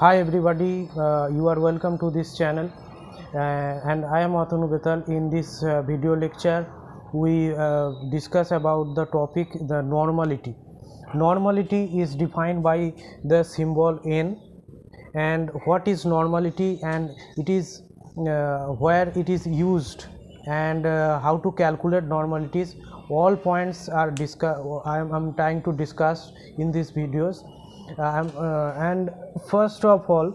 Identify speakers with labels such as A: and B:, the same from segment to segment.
A: Hi everybody, you are welcome to this channel and I am Atanu Betal. In this video lecture we discuss about the topic the normality. Normality is defined by the symbol n, and what is normality, and it is where it is used, and how to calculate normalities. All points are I am trying to discuss in these videos. And first of all,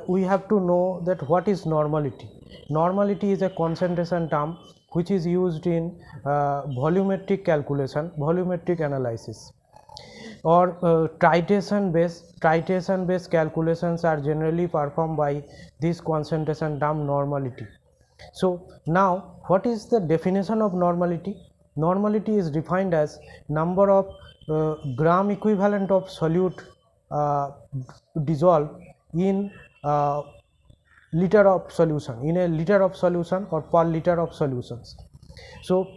A: we have to know that what is normality. Normality is a concentration term which is used in volumetric calculation, volumetric analysis, or titration based calculations are generally performed by this concentration term normality. So now, what is the definition of normality? Normality is defined as number of gram equivalent of solute uh, dissolved in liter of solution, in a liter of solution or per liter of solutions. So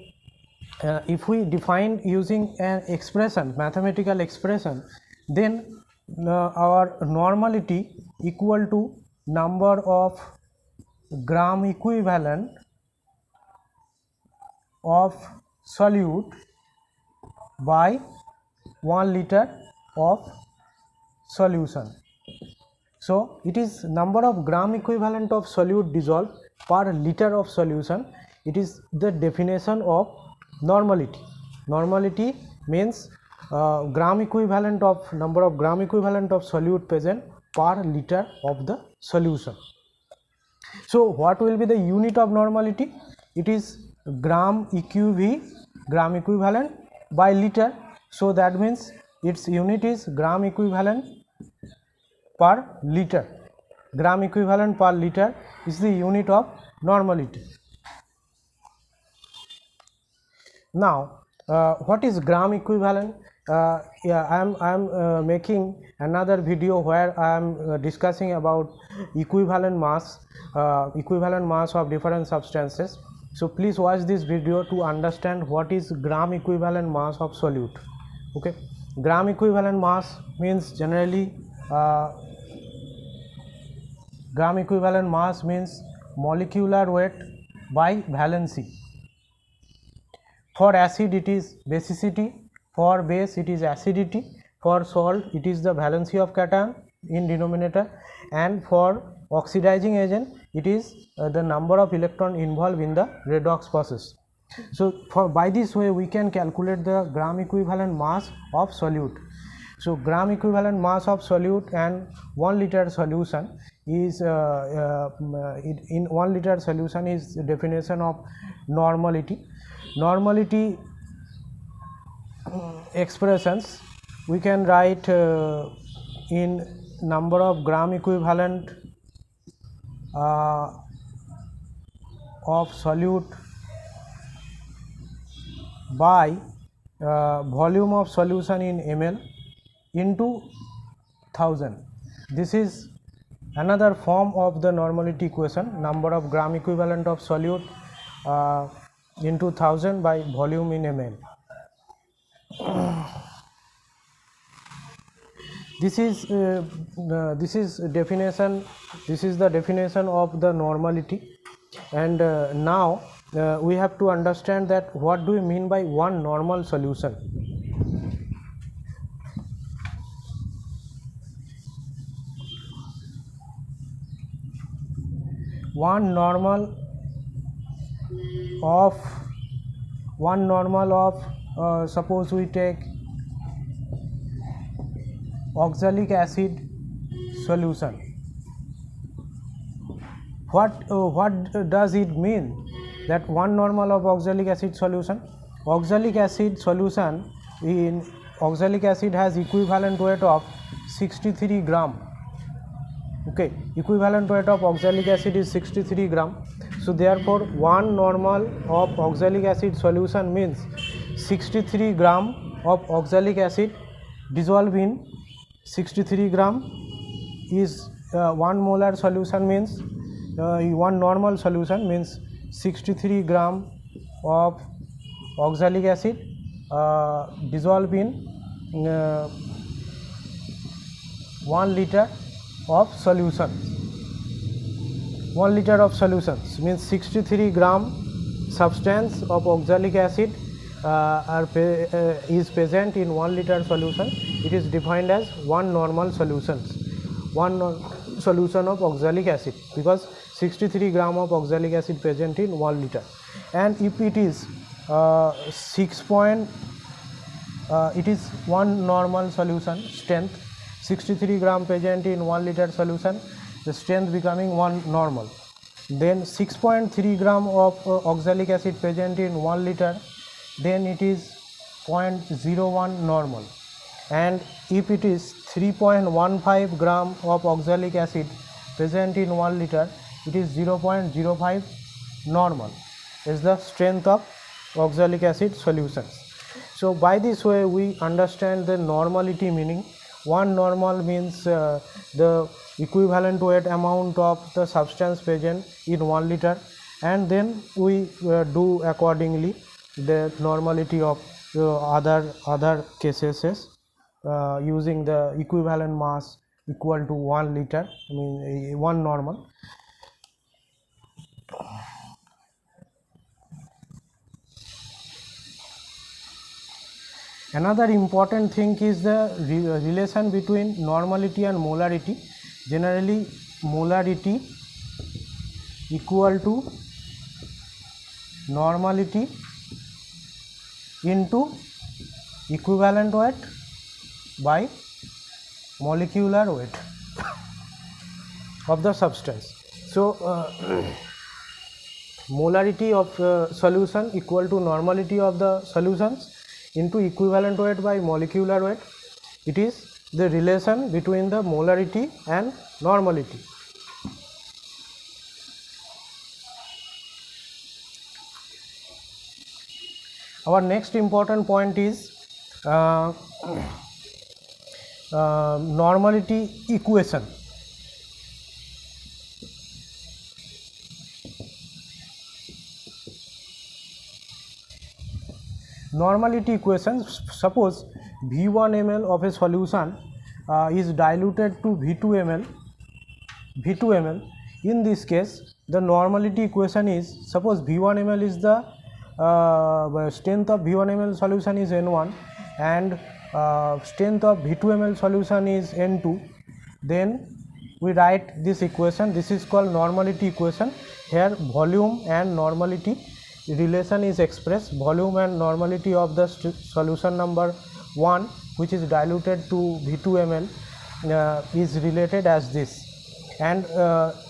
A: if we define using an expression, mathematical expression, then our normality equal to number of gram equivalent of solute by 1 liter of solution. So it is number of gram equivalent of solute dissolved per liter of solution. It is the definition of normality. Normality means gram equivalent of number of gram equivalent of solute present per liter of the solution. So what will be the unit of normality? It is gram EQV, gram equivalent by liter. So that means its unit is gram equivalent per liter. Gram equivalent per liter is the unit of normality. Now, what is gram equivalent? Yeah, I am making another video where I am discussing about equivalent mass of different substances. So please watch this video to understand what is gram equivalent mass of solute. Okay, gram equivalent mass means generally gram equivalent mass means molecular weight by valency. For acid it is basicity, for base it is acidity, for salt it is the valency of cation in denominator, and for oxidizing agent it is the number of electron involved in the redox process. So by this way we can calculate the gram equivalent mass of solute. So gram equivalent mass of solute and 1 liter solution is in 1 liter solution is definition of normality. Normality expressions we can write in number of gram equivalent of solute by volume of solution in ml into 1000. This is another form of the normality equation, number of gram equivalent of solute into 1000 by volume in ml. This is definition. This is the definition of the normality, and now we have to understand that what do we mean by one normal solution. One normal of suppose we take oxalic acid solution. What does it mean that one normal of oxalic acid solution? Oxalic acid solution in oxalic acid has equivalent weight of 63 gram. Okay, equivalent weight of oxalic acid is 63 gram. So therefore one normal of oxalic acid solution means 63 gram of oxalic acid dissolved in 63 gram is 1 molar solution means one normal solution means 63 gram of oxalic acid dissolved in 1 liter of solution. 1 liter of solutions means 63 gram substance of oxalic acid is present in 1 liter solution. It is defined as 1 normal solutions, solution of oxalic acid, because 63 gram of oxalic acid present in 1 liter. And if it is it is 1 normal solution strength, 63 gram present in 1 liter solution, the strength becoming 1 normal. Then 6.3 gram of oxalic acid present in 1 liter, then it is 0.01 normal. And if it is 3.15 gram of oxalic acid present in 1 liter, it is 0.05 normal is the strength of oxalic acid solutions. So by this way we understand the normality meaning. 1 normal means the equivalent weight amount of the substance present in 1 liter, and then we do accordingly the normality of other cases using the equivalent mass equal to 1 liter, I mean 1 normal. Another important thing is the relation between normality and molarity. Generally, molarity equal to normality into equivalent weight by molecular weight of the substance. So, molarity of solution equal to normality of the solutions into equivalent weight by molecular weight. It is the relation between the molarity and normality. Our next important point is normality equation. Normality equation, suppose V1 ml of a solution is diluted to V2 ml. In this case, the normality equation is, suppose V1 ml is the strength of V1 ml solution is N1 and strength of V2 ml solution is N2. Then we write this equation. This is called normality equation. Here volume and normality relation is expressed. Volume and normality of the solution number 1, which is diluted to V2 ml, is related as this. And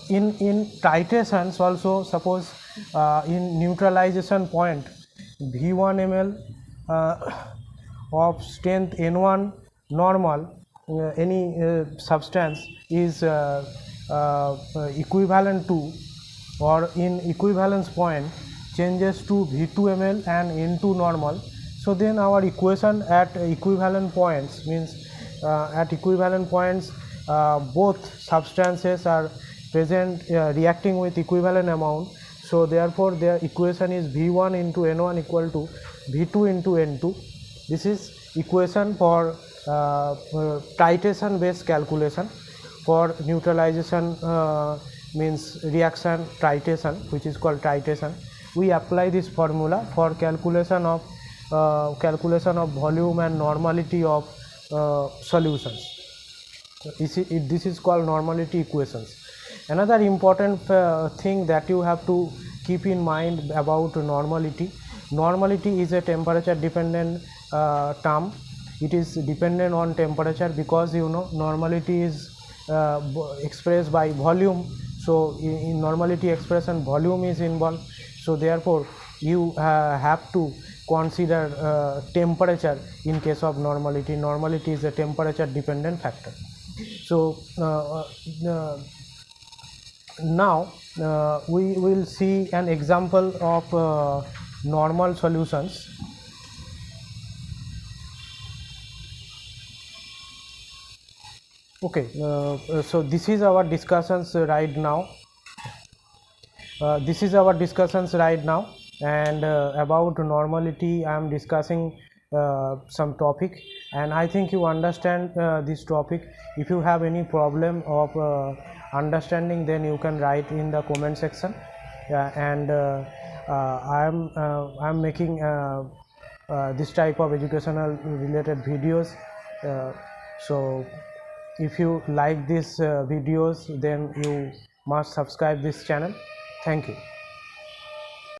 A: in titrations also, suppose in neutralization point V1 ml of strength N1 normal, any substance is equivalent to or in equivalence point changes to V2 ml and N2 normal. So then our equation at equivalent points means at equivalent points both substances are present reacting with equivalent amount. So therefore their equation is V1 into N1 equal to V2 into N2. This is equation for titration based calculation. For neutralization means reaction titration, which is called titration, we apply this formula for calculation of volume and normality of solutions. This is called normality equations. Another important thing that you have to keep in mind about normality. Normality is a temperature dependent term. It is dependent on temperature because you know normality is expressed by volume. So in normality expression volume is involved. So therefore you have to consider temperature in case of normality. Normality is a temperature dependent factor. So now we will see an example of normal solutions. Okay, so this is our discussions right now. This is our discussions right now, and about normality I am discussing some topic, and I think you understand this topic. If you have any problem of understanding, then you can write in the comment section. And I am making this type of educational related videos. So if you like these videos, then you must subscribe this channel. Thank you.